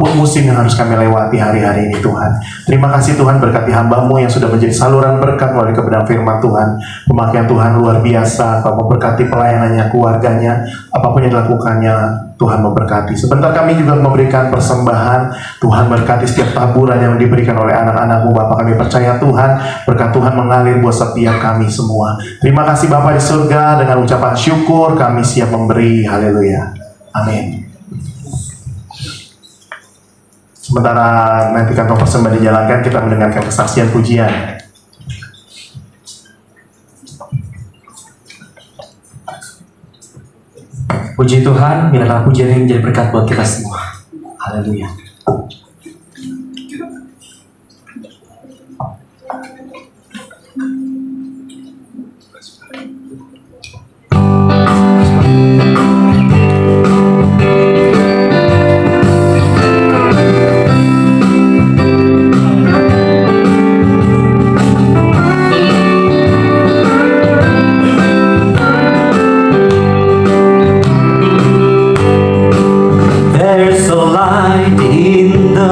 apapun musim yang harus kami lewati hari-hari ini Tuhan. Terima kasih Tuhan, berkati hamba-Mu yang sudah menjadi saluran berkat melalui kebenaran firman Tuhan. Pemakaian Tuhan luar biasa, Kau memberkati pelayanannya, keluarganya, apapun yang dilakukannya, Tuhan memberkati. Sebentar kami juga memberikan persembahan. Tuhan berkati setiap taburan yang diberikan oleh anak-anak-Mu Bapa. Kami percaya Tuhan, berkat Tuhan mengalir buat setiap kami semua. Terima kasih Bapa di surga, dengan ucapan syukur kami siap memberi. Haleluya. Amin. Sementara nanti kantong persembahan dijalankan, kita mendengarkan kesaksian pujian. Puji Tuhan, inilah pujian yang menjadi berkat buat kita semua. Haleluya. There's a light in the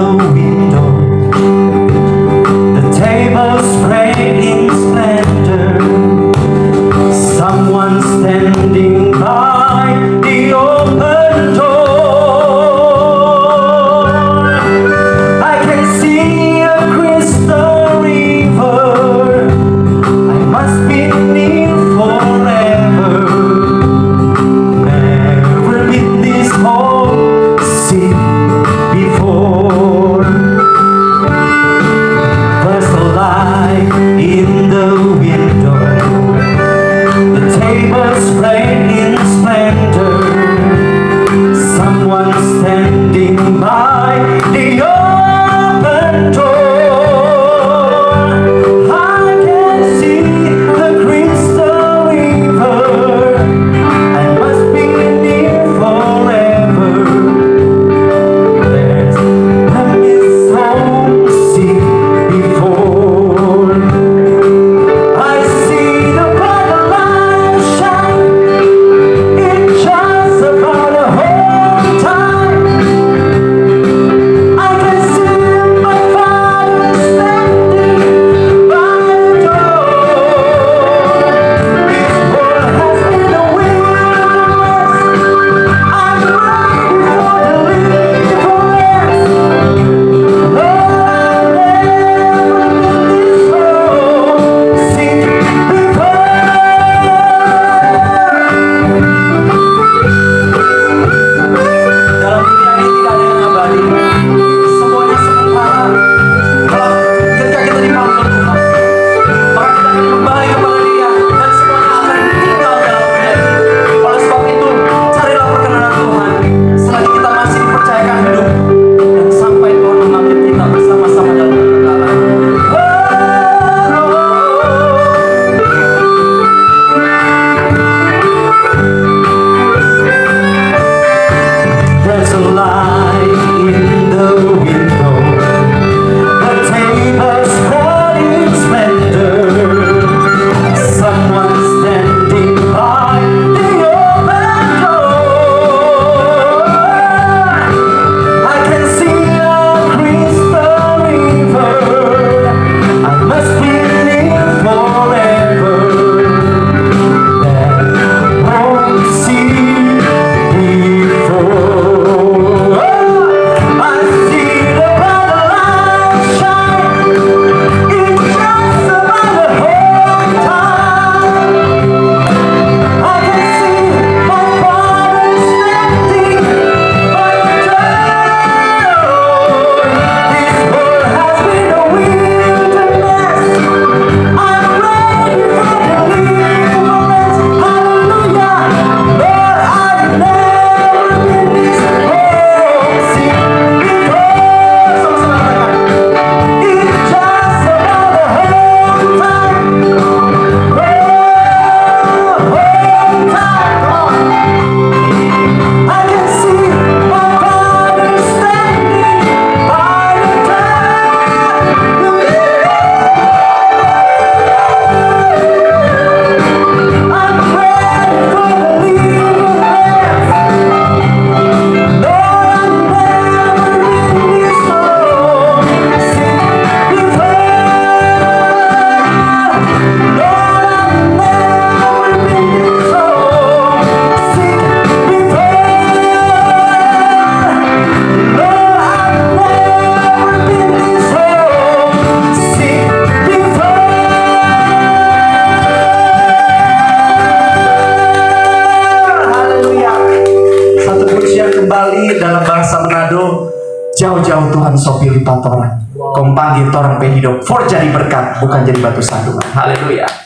Jauh-jauh Tuhan so pilih patora. Kau panggil orang pe hidup for jadi berkat, bukan jadi batu sandungan. Haleluya.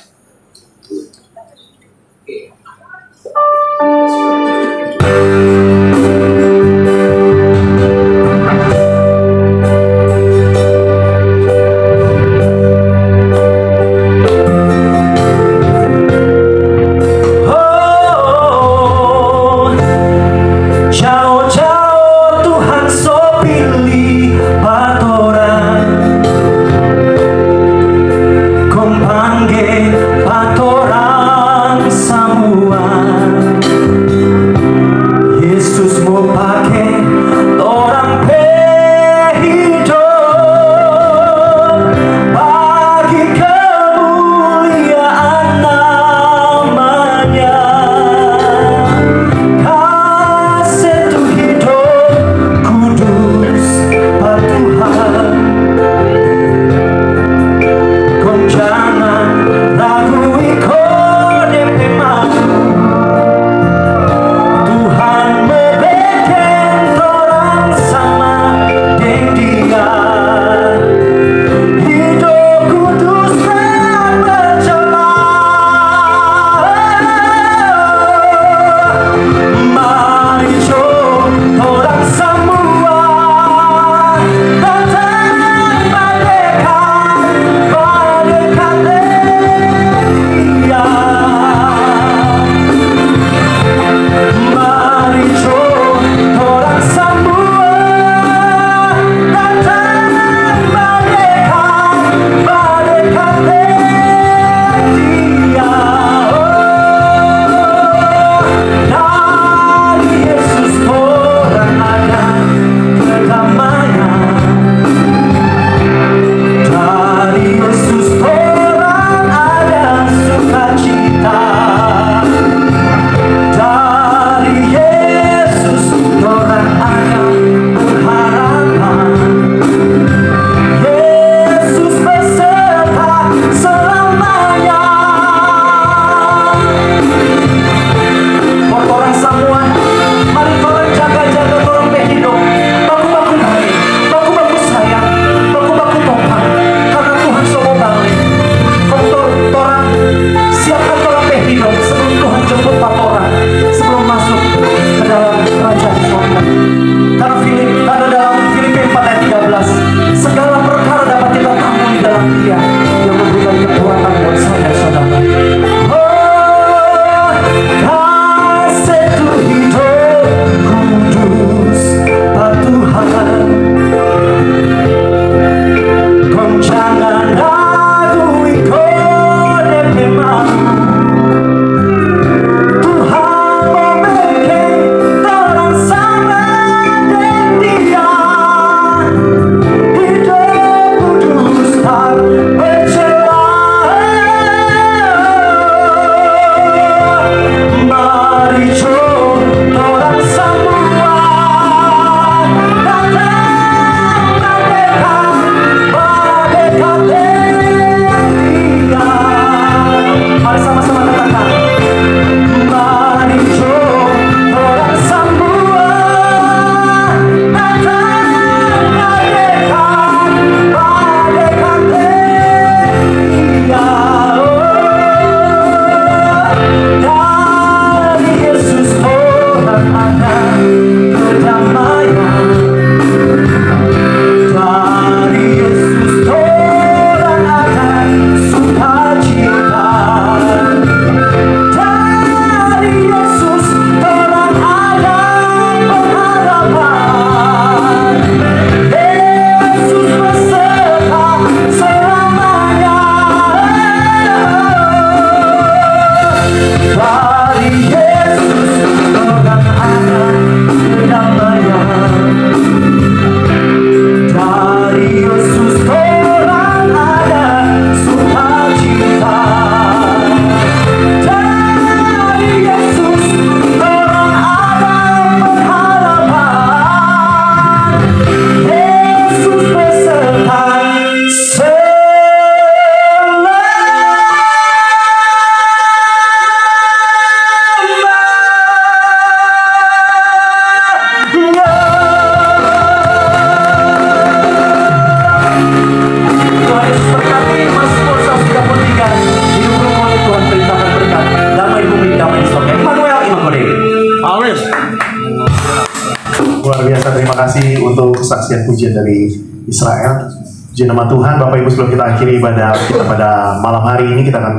kesaksian pujian dari Israel. Puji nama Tuhan. Bapak Ibu, sebelum kita akhiri ibadah kita pada malam hari ini, kita akan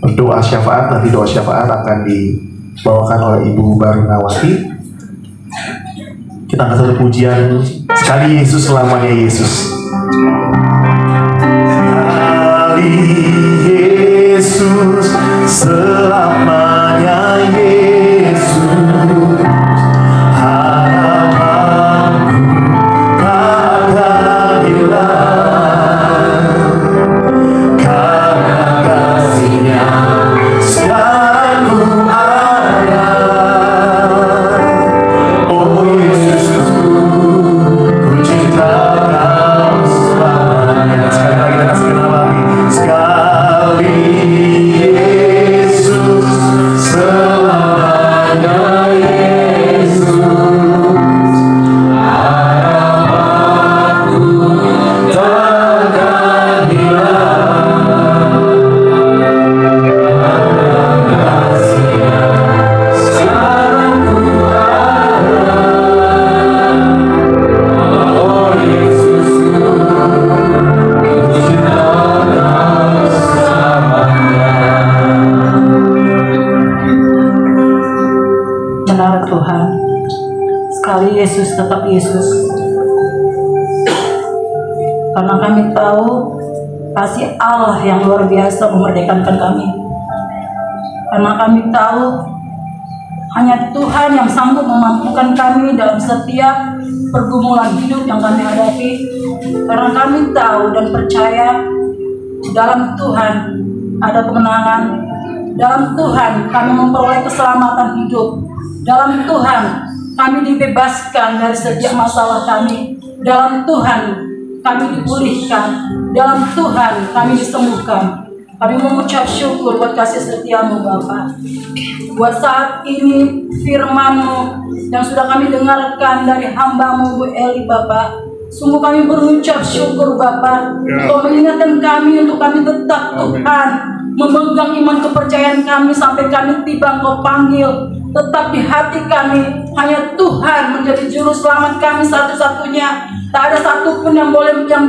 berdoa syafaat. Nanti doa syafaat akan dibawakan oleh Ibu Barunawati. Kita akan satu pujian, sekali Yesus selamanya Yesus. Sekali Yesus selamanya Yesus. Yesus tetap Yesus, karena kami tahu kasih Allah yang luar biasa memerdekakan kami, karena kami tahu hanya Tuhan yang sanggup memampukan kami dalam setiap pergumulan hidup yang kami hadapi, karena kami tahu dan percaya dalam Tuhan ada kemenangan, dalam Tuhan kami memperoleh keselamatan hidup, dalam Tuhan kami dibebaskan dari setiap masalah kami. Dalam Tuhan kami dipulihkan. Dalam Tuhan kami disembuhkan. Kami mengucap syukur buat kasih setia-Mu Bapa. Buat saat ini firman-Mu yang sudah kami dengarkan dari hamba-Mu Bu Eli Bapa. Sungguh kami berucap syukur Bapa. Kau mengingatkan kami untuk kami tetap Tuhan memegang iman kepercayaan kami sampai kami tiba Kau panggil. Tetap di hati kami hanya Tuhan menjadi juru selamat kami satu-satunya. Tak ada satupun yang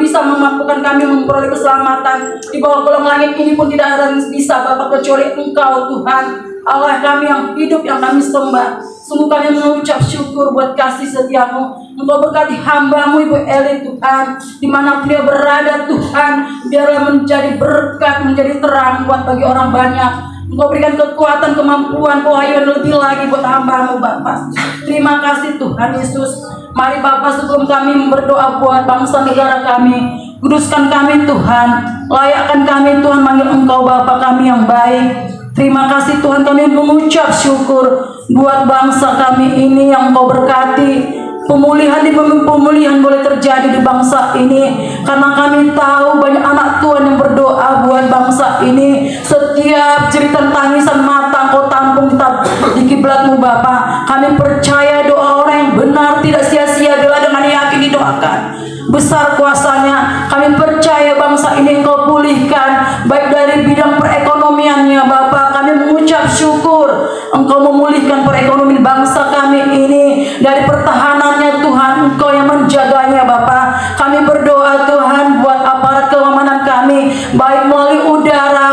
bisa memampukan kami memperoleh keselamatan. Di bawah kolong langit ini pun tidak ada yang bisa Bapa kecuali Engkau Tuhan, Allah kami yang hidup, yang kami sembah. Sungguh kami mengucap syukur buat kasih setia-Mu. Engkau berkati hamba-Mu Ibu Eli Tuhan, dimana dia berada Tuhan, biarlah menjadi berkat, menjadi terang buat bagi orang banyak. Engkau berikan kekuatan, kemampuan, kewahyuan lebih lagi buat hamba-Mu Bapa. Terima kasih Tuhan Yesus. Mari Bapa, sebelum kami berdoa buat bangsa negara kami, kuduskan kami Tuhan, layakkan kami Tuhan manggil Engkau Bapa kami yang baik. Terima kasih Tuhan, kami mengucap syukur buat bangsa kami ini yang Engkau berkati. Pemulihan demi pemulihan boleh terjadi di bangsa ini, karena kami tahu banyak anak Tuhan yang berdoa buat bangsa ini. Setiap jeritan tangisan mata Engkau tampung di kiblat-Mu Bapa. Kami percaya doa orang yang benar tidak sia-sia bila dengan yakin didoakan. Besar kuasanya, kami percaya bangsa ini Engkau pulihkan, baik dari bidang perekonomiannya Bapa. Kami mengucap syukur Engkau memulihkan perekonomian bangsa kami ini. Dari pertahanannya Tuhan, Engkau yang menjaganya Bapa. Kami berdoa Tuhan buat aparat keamanan kami, baik melalui udara,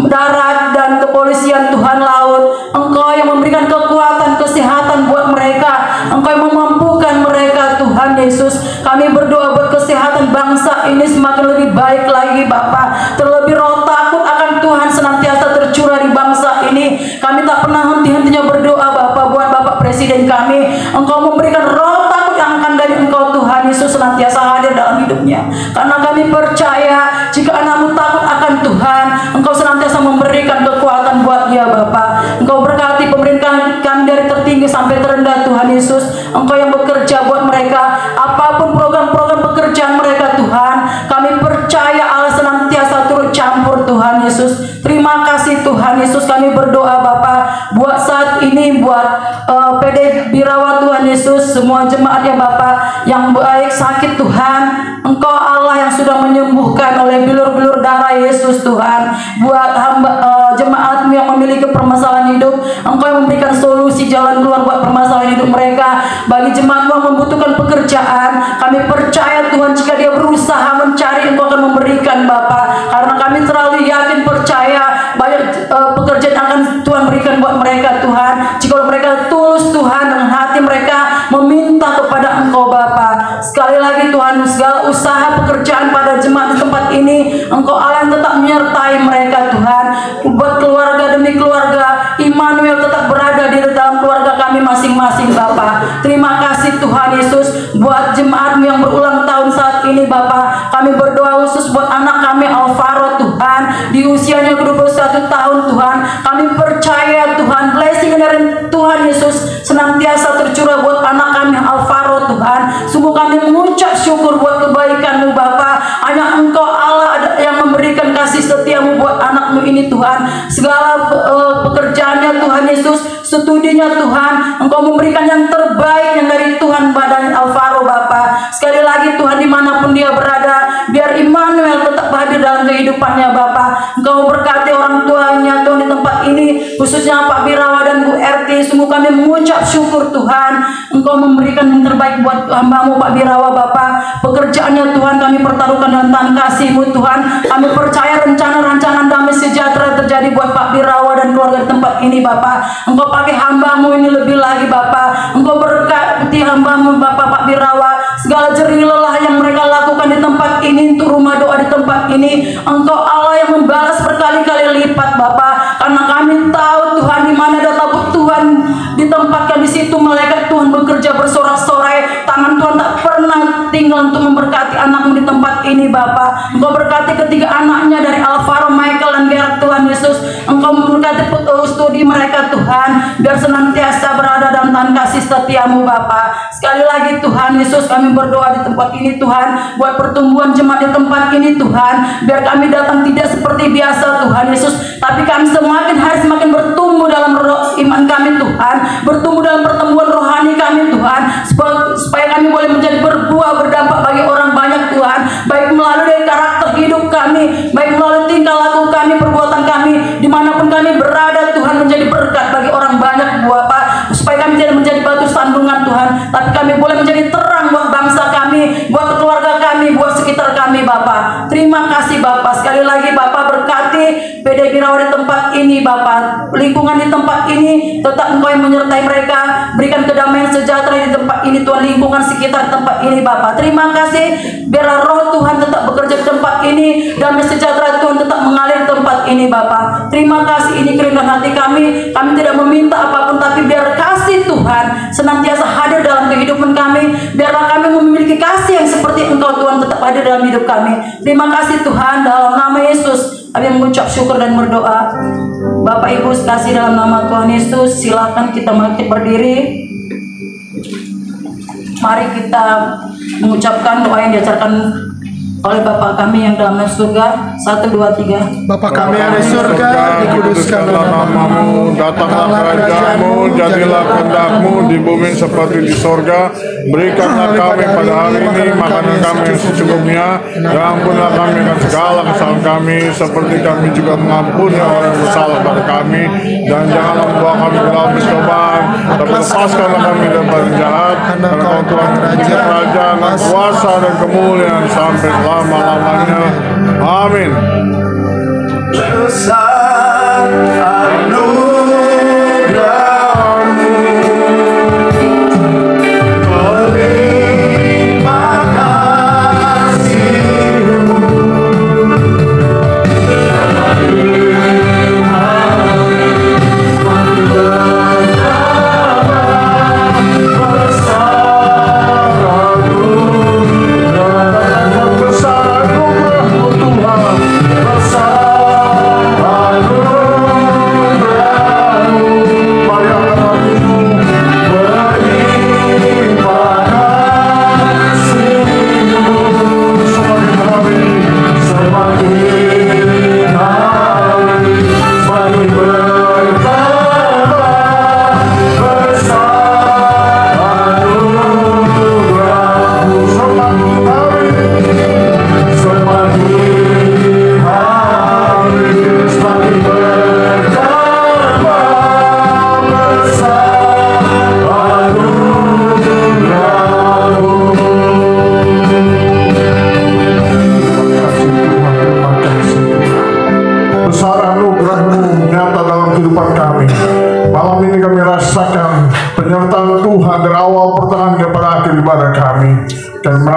darat, dan kepolisian Tuhan laut. Engkau yang memberikan kekuatan, kesehatan buat mereka. Engkau yang memampukan mereka Tuhan Yesus. Kami berdoa buat kesehatan bangsa ini semakin lebih baik lagi Bapa. Terlebih roh takut akan Tuhan senantiasa tercurah di bangsa ini. Kami tak pernah henti-hentinya berdoa Bapa buat Bapak Presiden kami. Engkau memberikan roh takut yang akan dari Engkau Tuhan Yesus senantiasa hadir dalam hidupnya. Karena kami percaya jika anak-Mu takut akan Tuhan, Engkau senantiasa memberikan kekuatan buat dia Bapa. Engkau berkati pemerintahan kami dari tertinggi sampai terendah Tuhan Yesus. Engkau yang bekerja buat mereka, apapun program-program pekerjaan mereka Tuhan, kami percaya Allah senantiasa turut campur Tuhan Yesus. Terima kasih Tuhan Yesus. Kami berdoa Bapa buat saat ini, buat PD Birawat Tuhan Yesus, semua jemaatnya Bapa yang baik sakit Tuhan. Engkau Allah yang sudah menyembuhkan oleh bilur-bilur darah Yesus Tuhan. Buat hamba jemaat-Mu yang memiliki permasalahan hidup, Engkau yang memberikan solusi jalan keluar buat permasalahan hidup mereka. Bagi jemaat yang membutuhkan pekerjaan, kami percaya Tuhan, jika dia berusaha mencari, Engkau akan memberikan Bapa. Karena kami terlalu yakin percaya banyak pekerjaan akan Tuhan berikan buat mereka Tuhan, jika mereka tulus Tuhan dengan hati mereka meminta kepada Engkau Bapa. Sekali lagi Tuhan, segala usaha pekerjaan pada jemaat di tempat ini, Engkau Allah yang tetap menyertai mereka Tuhan. Buat keluarga demi keluarga, Immanuel tetap berada di dalam keluarga kami masing-masing Bapa. Terima kasih Tuhan Yesus buat jemaat yang berulang tahun saat ini Bapa. Kami berdoa khusus buat anak kami Alvaro Tuhan, di usianya ke-21 tahun Tuhan. Kami percaya Tuhan, blessing dari Tuhan Yesus senantiasa tercurah buat anak kami Alvaro Tuhan. Sungguh kami mengucap syukur buat kebaikan-Mu Bapa. Hanya Engkau Allah yang memberikan kasih setiamu buat anak-Mu ini Tuhan. Segala pekerjaannya Tuhan Yesus, studinya Tuhan, Engkau memberikan yang terbaik yang dari Tuhan badan Alvaro Bapa. Sekali lagi Tuhan, dimanapun dia berada, biar Immanuel tetap hadir dalam kehidupannya Bapa. Engkau berkati orang tuanya Tuhan di tempat ini, khususnya Pak Birawa dan Bu RT. Sungguh kami mengucap syukur Tuhan, Engkau memberikan yang terbaik buat hamba-Mu Pak Birawa Bapa. Pekerjaannya Tuhan kami pertaruhkan dalam tangan kasih-Mu Tuhan. Kami percaya rencana-rancangan damai sejahtera terjadi buat Pak Birawa dan keluarga di tempat ini Bapa. Engkau pakai hamba-Mu ini lebih lagi Bapa. Engkau berkati hamba-Mu Bapa Pak Birawa. Segala jerih lelah yang mereka lakukan di tempat ini, untuk rumah doa di tempat ini, Engkau Allah yang membalas berkali-kali lipat Bapa. Karena kami tahu Tuhan, di mana ada tabut Tuhan ditempatkan, di situ malaikat Tuhan bekerja bersorak-sorai. Tangan Tuhan tak pernah tinggal untuk memberkati anak-Mu di tempat ini Bapa. Engkau berkati ketiga anaknya dari Alvaro, Michael dan Gerard Tuhan Yesus. Engkau memberkati studi mereka Tuhan, biar senantiasa berada dalam tangan kasih setiamu Bapa. Sekali lagi Tuhan Yesus, kami berdoa di tempat ini Tuhan, buat pertumbuhan jemaat di tempat ini Tuhan. Biar kami datang tidak seperti biasa Tuhan Yesus, tapi kami semakin hari semakin bertumbuh dalam iman kami Tuhan, bertumbuh dalam pertumbuhan rohani kami Tuhan, supaya kami boleh menjadi berbuah berdampak bagi orang banyak Tuhan, baik melalui dari karakter hidup kami, baik melalui tingkah laku kami, perbuatan kami, dimanapun kami berada Tuhan, menjadi berkat bagi orang banyak Bapa. Supaya kami tidak menjadi batu sandungan Tuhan, tapi kami boleh menjadi terang buat bangsa kami, buat keluarga kami, buat sekitar kami Bapa. Terima kasih Bapa. Sekali lagi Bapa, berkati PD Birawa di tempat ini Bapa. Lingkungan di tempat ini tetap Engkau yang menyertai mereka. Berikan kedamaian sejahtera di tempat ini Tuhan, lingkungan sekitar tempat ini Bapa. Terima kasih, biar roh Tuhan tetap bekerja di tempat ini, damai sejahtera Tuhan tetap mengalir di tempat ini Bapa. Terima kasih, ini kerinduan hati kami. Kami tidak meminta apapun, tapi biar kasih Tuhan senantiasa hadir dalam kehidupan kami. Biarlah kami memiliki kasih yang seperti Engkau Tuhan tetap hadir dalam hidup kami. Terima kasih Tuhan, dalam nama Yesus kami mengucap syukur dan berdoa. Bapak Ibu sekasih dalam nama Tuhan Yesus, silakan kita bangkit berdiri. Mari kita mengucapkan doa yang diajarkan oleh Bapa kami yang dalam surga. 1, 2, 3. Bapa kami yang di surga, dikuduskanlah namamu, datanglah kerajaan-Mu, jadilah kehendak-Mu di bumi seperti di surga. Berikanlah kami pada hari ini makanan kami yang secukupnya, dan ampunilah kami akan segala kesalahan kami, seperti kami juga mengampuni orang yang bersalah pada kami, dan janganlah membawa kami ke dalam pencobaan, tapi lepaskanlah kami dari jahat, karena Kau Tuhan kerajaan, kuasa dan kemuliaan sampai selama-lamanya. Amin. Besar anugerah-Mu, terima kasih-Mu. Besar anugerah-Mu,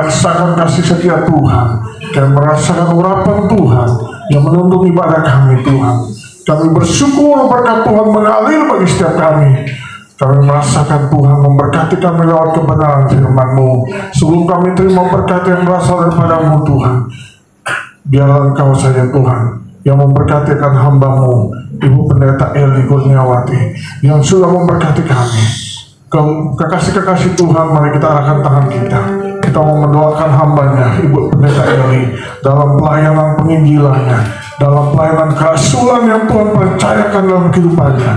merasakan kasih setia Tuhan, kami merasakan urapan Tuhan yang menuntun ibadah kami Tuhan. Kami bersyukur berkat Tuhan mengalir bagi setiap kami. Kami merasakan Tuhan memberkati kami lewat kebenaran firman-Mu. Sebelum kami terima berkat yang berasal daripada-Mu Tuhan, biarlah Engkau saja Tuhan yang memberkati hamba-Mu, Ibu Pendeta Eli Kurniawati, yang sudah memberkati kami. Kekasih-kekasih Tuhan, mari kita arahkan tangan kita. Kita mau mendoakan hambanya, Ibu Pendeta Eli, dalam pelayanan penginjilannya, dalam pelayanan kerasulan yang Tuhan percayakan dalam kehidupannya.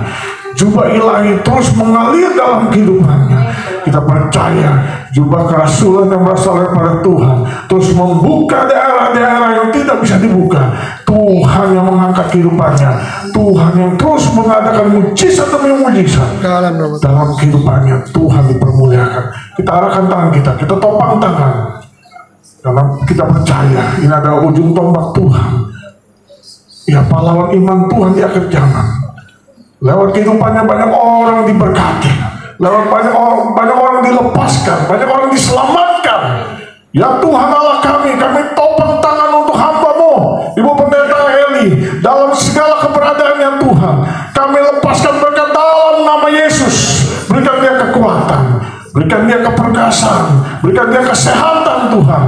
Jubah ilahi terus mengalir dalam kehidupannya. Kita percaya jubah kerasulan yang berasal daripada Tuhan terus membuka daerah-daerah yang tidak bisa dibuka. Tuhan yang mengangkat kehidupannya, Tuhan yang terus mengadakan mujizat demi mujizat dalam kehidupannya. Tuhan dipermuliakan. Kita arahkan tangan kita, kita topang tangan, karena kita percaya ini adalah ujung tombak Tuhan. Ya, pahlawan iman Tuhan di akhir zaman. Lewat kehidupannya banyak orang diberkati, lewat banyak orang dilepaskan, banyak orang diselamatkan. Ya Tuhan Allah kami topang tangan untuk hamba-Mu, Ibu Pendeta Eli, dalam segala keberadaannya Tuhan. Kami lepaskan berkat dalam nama Yesus. Berikan dia kekuatan, berikan dia keperkasaan, berikan dia kesehatan Tuhan.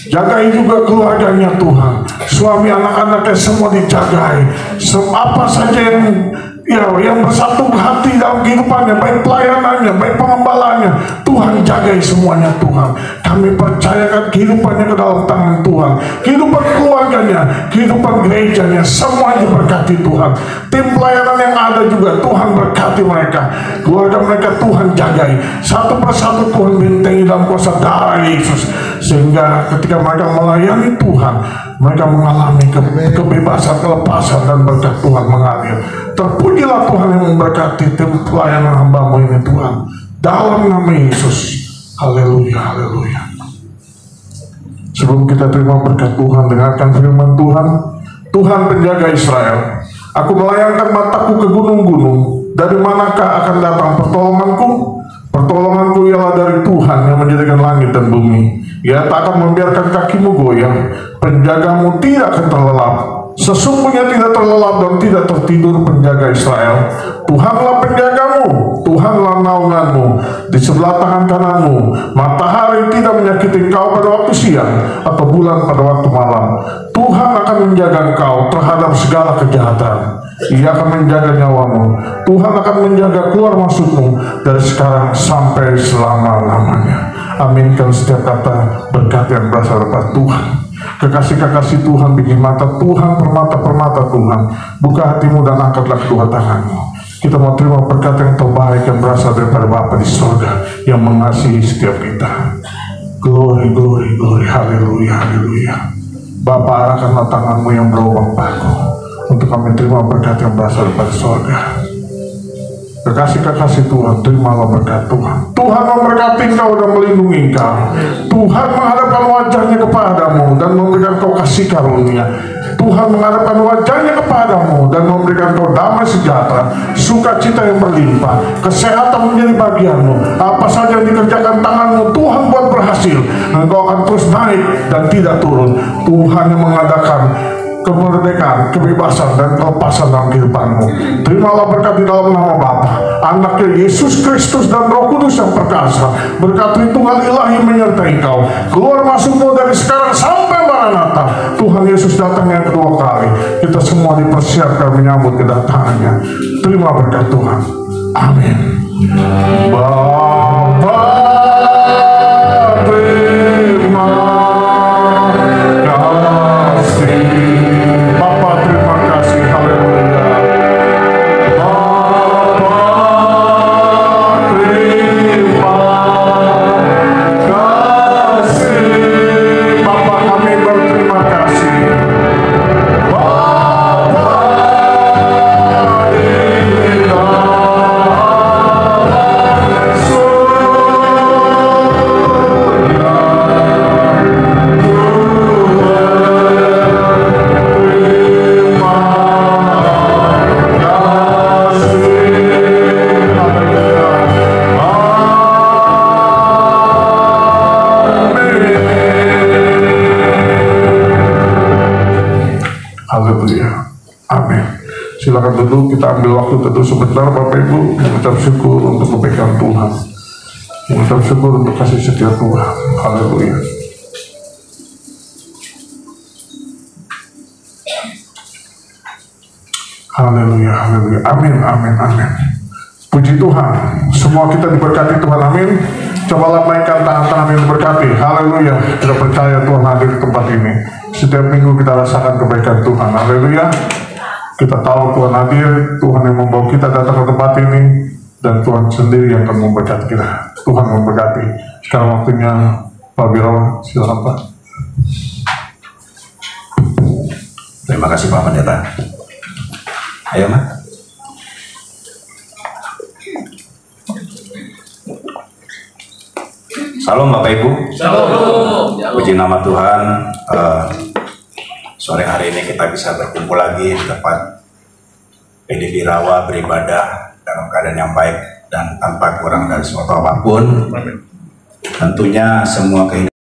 Jagai juga keluarganya Tuhan, suami anak-anaknya semua dijagai. Apa saja yang bersatu hati dalam kehidupannya, baik pelayanannya, baik pengembalanya, Tuhan jagai semuanya Tuhan. Kami percayakan kehidupannya ke dalam tangan Tuhan, kehidupan keluarganya, kehidupan gerejanya, semuanya diberkati Tuhan. Tim pelayanan yang ada juga Tuhan berkati mereka, keluarga mereka Tuhan jagai, satu persatu Tuhan bentengi dalam kuasa darah Yesus, sehingga ketika mereka melayani Tuhan, mereka mengalami kebebasan, kelepasan, dan berkat Tuhan mengalir. Terpujilah Tuhan yang memberkati tim pelayanan hamba-Mu ini Tuhan, dalam nama Yesus. Haleluya, haleluya. Sebelum kita terima berkat Tuhan, dengarkan firman Tuhan. Tuhan penjaga Israel, aku melayangkan mataku ke gunung-gunung. Dari manakah akan datang pertolonganku? Pertolonganku ialah dari Tuhan yang menjadikan langit dan bumi. Ia tak akan membiarkan kakimu goyah, penjagamu tidak akan terlelap. Sesungguhnya tidak terlelap dan tidak tertidur penjaga Israel. Tuhanlah penjagamu, Tuhanlah naunganmu di sebelah tangan kananmu. Matahari tidak menyakiti engkau pada waktu siang, atau bulan pada waktu malam. Tuhan akan menjaga engkau terhadap segala kejahatan. Ia akan menjaga nyawamu. Tuhan akan menjaga keluar masukmu dari sekarang sampai selama-lamanya. Aminkan setiap kata berkat yang berasal dari Tuhan. Kekasih-kekasih Tuhan, biji mata Tuhan, permata-permata Tuhan, buka hatimu dan angkatlah kedua tanganmu. Kita mau terima berkat yang terbaik yang berasal daripada Bapa di sorga yang mengasihi setiap kita. Glory, glory, glory, haleluya, haleluya. Bapa, arahkanlah tanganmu yang berlubang paku untuk kami terima berkat yang berasal daripada sorga. Kekasih-kekasih Tuhan, terimalah berkat Tuhan. Tuhan memberkati engkau dan melindungi engkau. Tuhan menghadapkan wajahnya kepadamu dan memberikan kau kasih karunia. Tuhan menghadapkan wajahnya kepadamu dan memberikan kau damai sejahtera, sukacita yang berlimpah, kesehatan menjadi bagianmu. Apa saja yang dikerjakan tanganmu, Tuhan buat berhasil. Engkau akan terus naik dan tidak turun. Tuhan yang mengadakan kemerdekaan, kebebasan, dan kelepasan dalam kehidupanmu. Terimalah berkat di dalam nama Bapa, Anaknya Yesus Kristus, dan Roh Kudus yang perkasa. Berkat Tritunggal Ilahi menyertai kau. Keluar masukmu dari sekarang sampai Maranatha. Tuhan Yesus datang yang kedua kali. Kita semua dipersiapkan menyambut kedatangannya. Terima berkat Tuhan. Amin. Bapa, terima kasih. Oh Silakan duduk, kita ambil waktu teduh sebentar Bapak Ibu, mengucap syukur untuk kebaikan Tuhan, mengucap syukur untuk kasih setia Tuhan. Haleluya. Haleluya, haleluya. Amin, amin, amin. Puji Tuhan, semua kita diberkati Tuhan, amin. Coba lambaikan tangan-tangan yang diberkati. Haleluya, kita percaya Tuhan hadir di tempat ini. Setiap minggu kita rasakan kebaikan Tuhan, haleluya. Kita tahu Tuhan hadir, Tuhan yang membawa kita datang ke tempat ini, dan Tuhan sendiri yang akan memberkati kita. Tuhan memberkati. Sekarang waktunya Pak Birawan, silakan Pak. Terima kasih Pak Pendeta. Ayo Mas. Salam Bapak Ibu. Salam. Puji nama Tuhan. Sore hari ini kita bisa berkumpul lagi di tempat PDB Rawa beribadah dalam keadaan yang baik dan tanpa kurang dari suatu apapun. Tentunya semua kehidupan